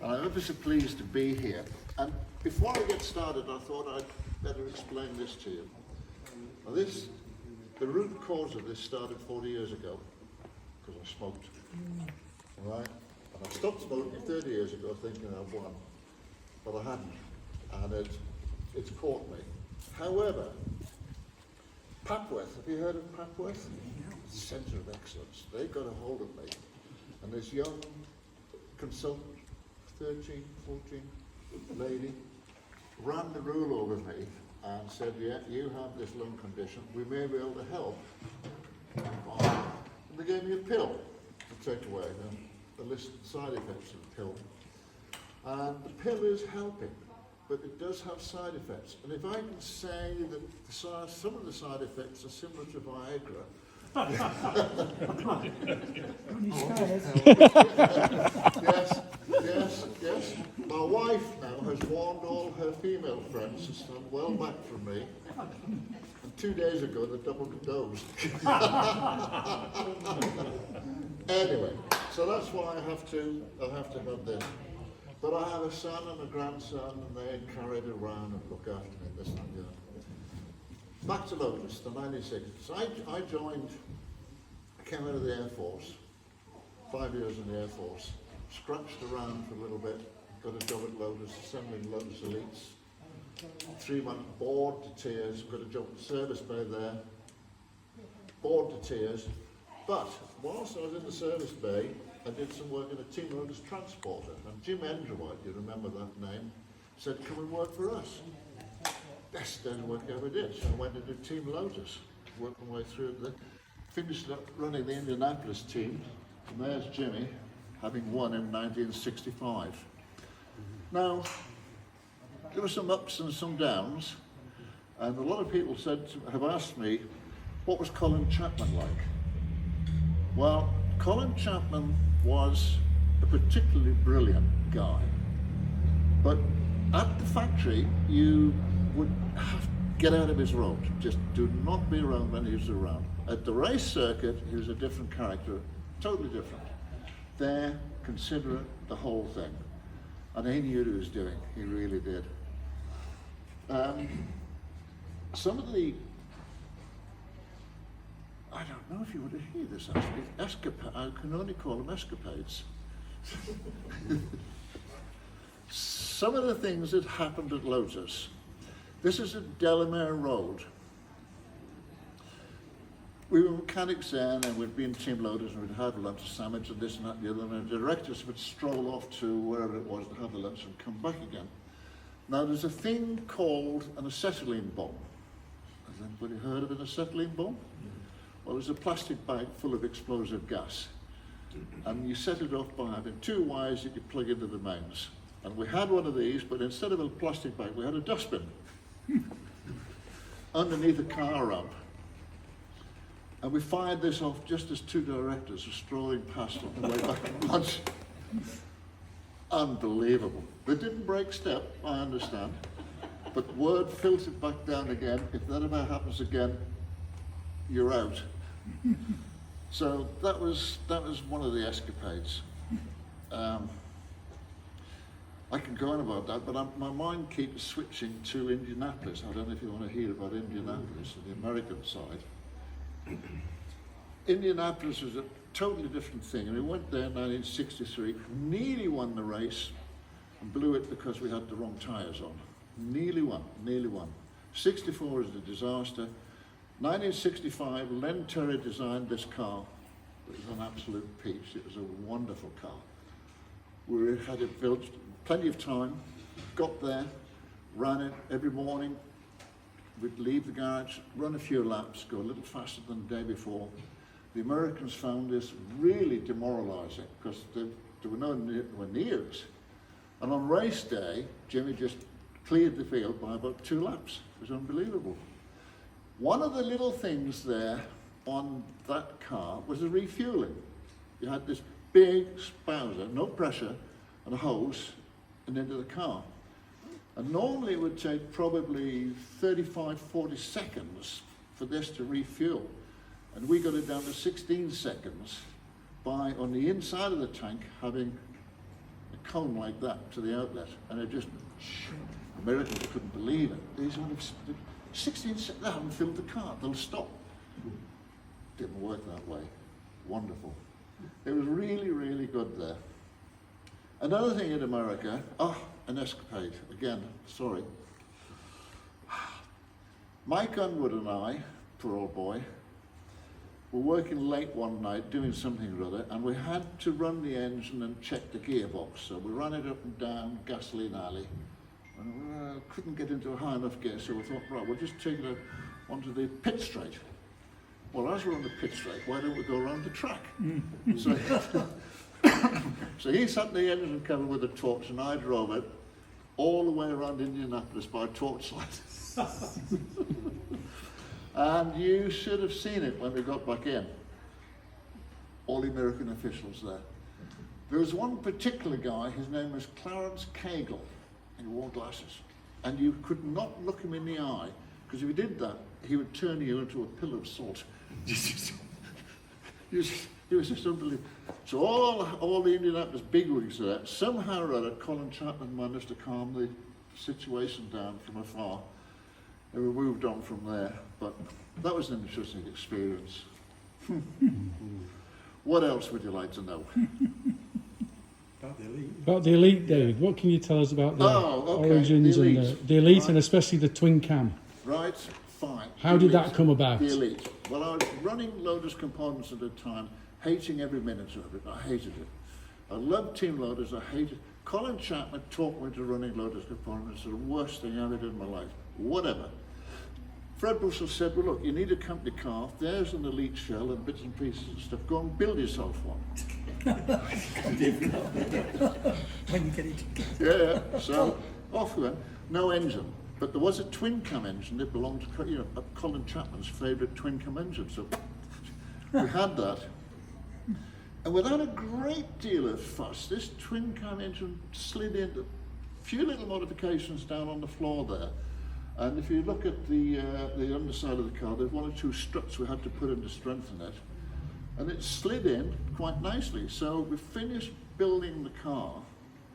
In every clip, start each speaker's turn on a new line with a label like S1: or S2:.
S1: and I'm ever so pleased to be here. And before I get started, I thought I'd better explain this to you. Now the root cause of this started 40 years ago, because I smoked, right? And I stopped smoking 30 years ago thinking I'd won, but I hadn't, and it's caught me. However, Papworth, have you heard of Papworth? Centre of Excellence. They got a hold of me, and this young consultant, 13, 14 lady, ran the rule over me and said, yeah, you have this lung condition, we may be able to help. And they gave me a pill to take away, the list of side effects of the pill. And the pill is helping, but it does have side effects. And if I can say that some of the side effects are similar to Viagra, yes. My wife now has warned all her female friends to stand well back from me. And 2 days ago they doubled the dose. Anyway, so that's why I have to have this. But I have a son and a grandson, and they carry it around and look after me, this and that. Back to Lotus, the 1960s. I came out of the Air Force, 5 years in the Air Force, scratched around for a little bit, got a job at Lotus, assembling Lotus Elites. 3 months, bored to tears, got a job at the service bay there, bored to tears. But whilst I was in the service bay, I did some work in a Team Lotus transporter, and Jim Endrewhite, you remember that name, said, come and work for us. Best day of work I ever did. So I went into Team Lotus, worked my way through it, finished up running the Indianapolis team, and there's Jimmy, having won in 1965. Now, there were some ups and some downs, and a lot of people have asked me, what was Colin Chapman like? Well, Colin Chapman was a particularly brilliant guy, but at the factory, you would have to get out of his road. Just do not be around when he was around. At the race circuit, he was a different character, totally different. There, considerate, the whole thing. And he knew what he was doing, he really did. Some of the, I don't know if you want to hear this actually, I can only call them escapades. Some of the things that happened at Lotus. This is at Delamere Road. We were mechanics then, and we'd be in Team Lotus, and we'd have lunch, a sandwich, and this and that and the other, and the directors would stroll off to wherever it was to have the lunch and come back again. Now there's a thing called an acetylene bomb. Has anybody heard of an acetylene bomb? Well, it's a plastic bag full of explosive gas. And you set it off by having 2 wires that you plug into the mains. And we had one of these, but instead of a plastic bag, we had a dustbin underneath a car ramp. And we fired this off just as 2 directors were strolling past on the way back from lunch. Unbelievable. They didn't break step, I understand, but word filtered back down again. If that ever happens again, you're out. So that was one of the escapades. I can go on about that, but my mind keeps switching to Indianapolis. I don't know if you want to hear about Indianapolis, the American side. Indianapolis was a totally different thing. And we went there in 1963, nearly won the race, and blew it because we had the wrong tyres on. Nearly won. 64 was a disaster. 1965, Len Terry designed this car. It was an absolute peach. It was a wonderful car. We had it built, plenty of time, got there, ran it every morning. We'd leave the garage, run a few laps, go a little faster than the day before. The Americans found this really demoralizing because there were nowhere near us. And on race day, Jimmy just cleared the field by about 2 laps. It was unbelievable. One of the little things there on that car was the refueling. You had this big spouser, no pressure, and a hose, and into the car. And normally it would take probably 35, 40 seconds for this to refuel. And we got it down to 16 seconds by, on the inside of the tank, having a cone like that to the outlet, and it just, Americans couldn't believe it. These only 16, they haven't filled the car, they'll stop. Didn't work that way. Wonderful. It was really, really good there. Another thing in America, an escapade, again, sorry. Mike Unwood and I, poor old boy, were working late one night doing something or other, and we had to run the engine and check the gearbox. So we ran it up and down Gasoline Alley, and we couldn't get into a high enough gear, so we thought, right, we'll just take it onto the pit straight. Well, as we're on the pit straight, why don't we go around the track? So, so he sat in the engine cover with a torch, and I drove it all the way around Indianapolis by torchlight. And you should have seen it when we got back in. All the American officials there. There was one particular guy, his name was Clarence Cagle, and he wore glasses. And you could not look him in the eye, because if you did that, he would turn you into a pillar of salt. It was just unbelievable. So all the Indianapolis bigwigs there, somehow or other, Colin Chapman managed to calm the situation down from afar. And we moved on from there, but that was an interesting experience. What else would you like to know?
S2: About the elite.
S3: About the elite, David. What can you tell us about the origins and the elite, right, and especially the twin cam?
S1: Right, fine.
S3: How did that come about?
S1: The elite. Well, I was running loaders components at the time, hating every minute of it. I hated it. I loved team loaders. I hated. Colin Chapman taught me to running loaders components. It's the worst thing I ever did in my life. Whatever. Fred Bushell said, well, look, you need a company car. There's an elite shell and bits and pieces and stuff. Go and build yourself one.
S2: When you get it.
S1: Yeah. So off we went. No engine. But there was a twin cam engine that belonged to, Colin Chapman's favourite twin cam engine. So we had that. And without a great deal of fuss, this twin cam engine slid in a few little modifications down on the floor there. And if you look at the underside of the car, there's one or two struts we had to put in to strengthen it. And it slid in quite nicely. So we finished building the car,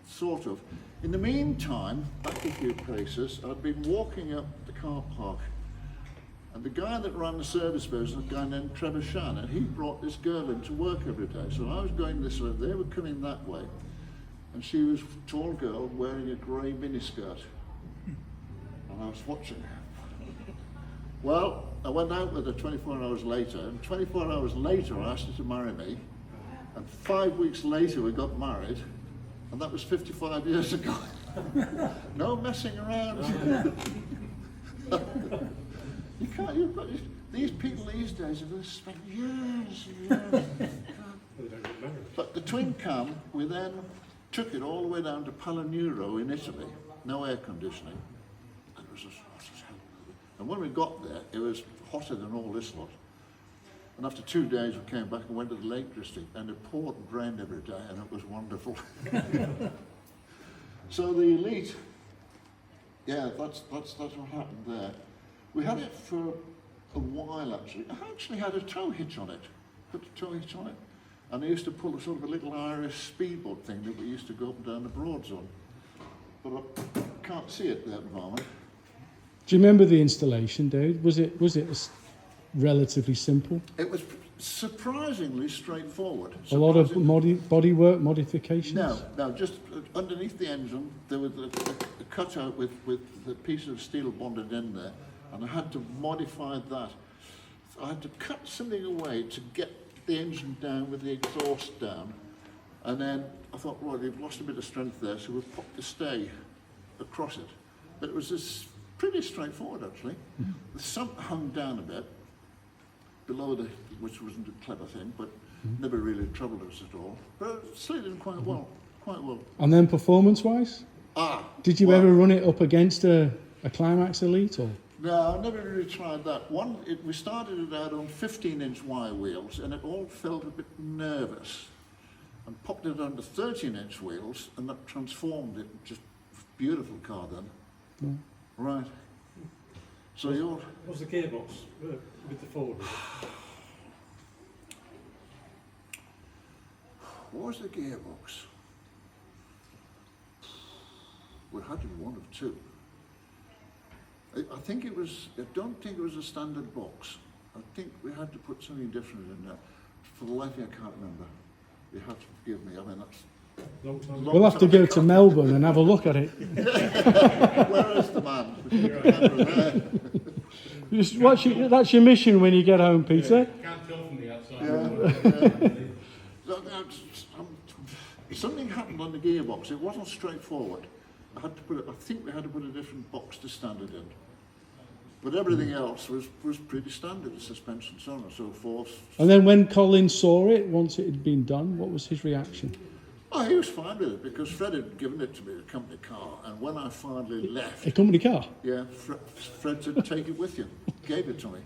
S1: sort of. In the meantime, back a few paces, I'd been walking up the car park. And the guy that ran the service business, a guy named Trevor Shan, and he brought this girl in to work every day. So I was going this way, they were coming that way. And she was a tall girl wearing a grey miniskirt. And I was watching her. Well, I went out with her 24 hours later, and 24 hours later I asked her to marry me. And 5 weeks later we got married, and that was 55 years ago. No messing around. You can't, these people these days have just spent years and years. But the twin cam, we then took it all the way down to Palanuro in Italy. No air conditioning. And it was as hot as hell. And when we got there, it was hotter than all this lot. And after 2 days, we came back and went to the Lake District, and it poured and rained every day, and it was wonderful. So the elite, yeah, that's what happened there. We had it for a while, actually. I actually had a tow hitch on it. Put a tow hitch on it. And I used to pull a sort of a little Irish speedboat thing that we used to go up and down the Broads on. But I can't see it there at the moment.
S3: Do you remember the installation, Dave? Was it relatively simple?
S1: It was surprisingly straightforward.
S3: A lot of bodywork modifications?
S1: No, just underneath the engine, there was a cutout with a piece of steel bonded in there, and I had to modify that. I had to cut something away to get the engine down with the exhaust down, and then I thought, well, they've lost a bit of strength there, so we popped the stay across it. But it was pretty straightforward, actually. The sump hung down a bit below which wasn't a clever thing, but never really troubled us at all. But it slid in quite well.
S3: And then performance-wise? Did you ever run it up against a Climax Elite? Or?
S1: No, I never really tried that. We started it out on 15-inch wire wheels, and it all felt a bit nervous. And popped it onto 13-inch wheels, and that transformed it. Just beautiful car then.
S3: Yeah.
S1: Right. So
S2: What's the gearbox with the Ford?
S1: What was the gearbox? had to be one of two. I think it was, I don't think it was a standard box. I think we had to put something different in there. For the life of me, I can't remember. You have to forgive me. I mean, that's
S2: Long time
S3: We'll have to go to Melbourne and have a look at it.
S1: where is the man? With the camera there?
S3: That's your mission when you get home, Peter.
S4: Can't tell from the outside.
S1: Something happened on the gearbox. It wasn't straightforward. I think we had to put a different box to stand it in. But everything else was pretty standard, the suspension, so on and so forth.
S3: And then when Colin saw it, once it had been done, what was his reaction?
S1: Oh, he was fine with it because Fred had given it to me, the company car, and when I finally left,
S3: A company car?
S1: yeah, Fred said, take it with you. Gave it to me.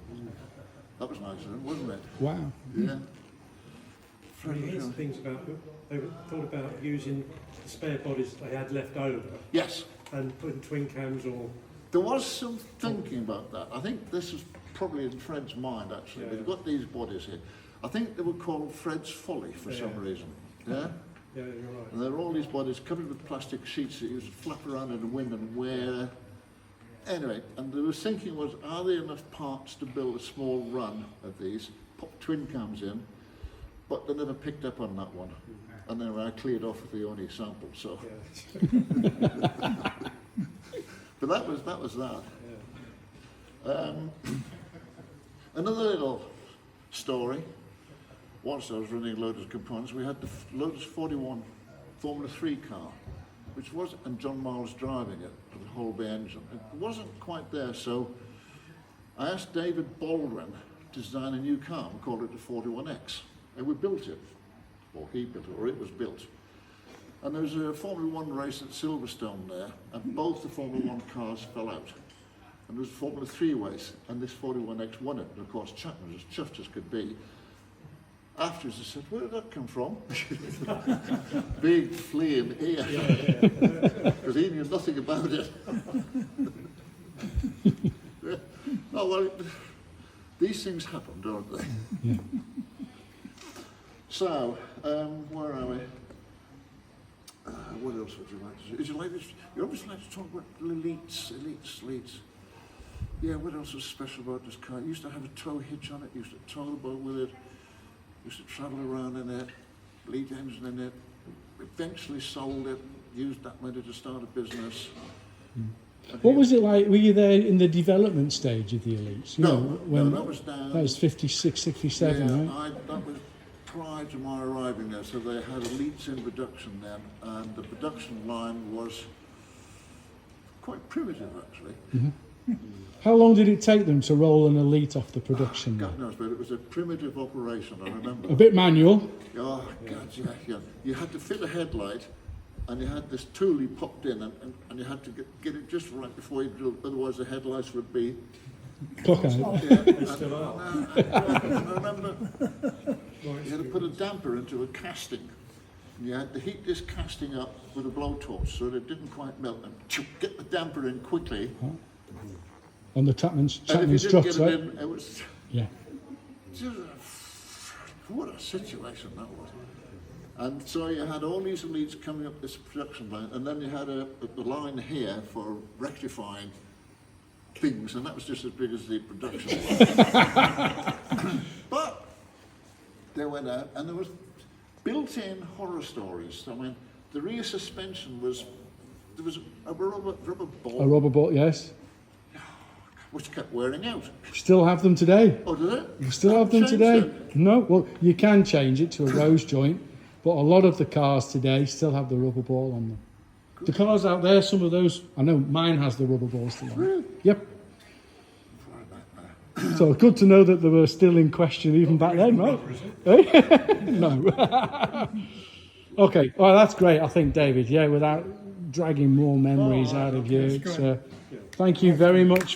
S1: That was nice of him, wasn't it?
S3: Wow.
S1: Yeah.
S2: Fred, here's things about, they thought about using the spare bodies they had left over
S1: Yes.
S2: and putting twin cams or...
S1: There was some thinking about that. I think this is probably in Fred's mind, actually.
S2: Yeah.
S1: We've got these bodies here. I think they were called Fred's Folly for some reason. Yeah?
S2: Yeah, you're right.
S1: And there are all these bodies covered with plastic sheets that used to flap around in the wind and wear. Anyway, and the thinking was, are there enough parts to build a small run of these, pop twin cams in, but they never picked up on that one. And then I cleared off with the only sample, so.
S2: Yeah.
S1: But that was that.
S2: Yeah.
S1: Another little story. Once I was running Lotus components, we had the Lotus 41 Formula 3 car, which was, and John Miles driving it with the whole bay engine. It wasn't quite there, so I asked David Baldwin to design a new car. We called it the 41X, and we built it, or he built it, or it was built. And there was a Formula 1 race at Silverstone there, and both the Formula 1 cars fell out. And there was a Formula 3 race, and this 41X won it. And of course, Chapman was as chuffed as could be. Afterwards, I said, where did that come from? Big fleeing ear. Because he knew nothing about it. Oh, well, these things happen, don't they?
S3: Yeah.
S1: So, where are we? What else would you like to do? Would you like to, you obviously like to talk about elites. Yeah, what else was special about this car? It used to have a tow hitch on it, used to tow the boat with it, used to travel around in it, lead engine in it, eventually sold it, used that money to start a business.
S3: What was it like? Were you there in the development stage of the Elites? You know,
S1: No, that was down.
S3: That was 56, 67,
S1: Yeah,
S3: right?
S1: that was prior to my arriving there, so they had elites in production then, and the production line was quite primitive actually.
S3: How long did it take them to roll an Elite off the production line?
S1: God knows, but it was a primitive operation, I remember.
S3: A bit manual.
S1: Oh, God, yeah. You had to fit a headlight, and you had this tool you popped in, and you had to get it just right before you drilled, otherwise the headlights would be...
S3: Cockeyed.
S1: Yeah,
S2: They still are.
S1: I remember you had to put a damper into a casting. And you had to heat this casting up with a blowtorch so that it didn't quite melt, and get the damper in quickly.
S3: On the Chapman's
S1: And if you didn't
S3: trucks,
S1: get
S3: right?
S1: it in, it was
S3: Yeah.
S1: just what a situation that was. And so you had all these elites coming up this production line, and then you had the line here for rectifying things, and that was just as big as the production line. But they went out, and there was built-in horror stories. I mean, the rear suspension was, there was a rubber ball,
S3: A rubber ball, yes.
S1: which kept wearing out.
S3: Still have them today.
S1: Oh, did it?
S3: You still have them
S1: Changed
S3: today?
S1: it?
S3: No, well, you can change it to a rose joint, but a lot of the cars today still have the rubber ball on them. The cars out there, some of those, I know mine has the rubber ball still on.
S1: Really?
S3: Yep. So good to know that they were still in question even back then, right? No. Okay, well, that's great, I think, David. Yeah, without dragging more memories out of you. Thank you very much.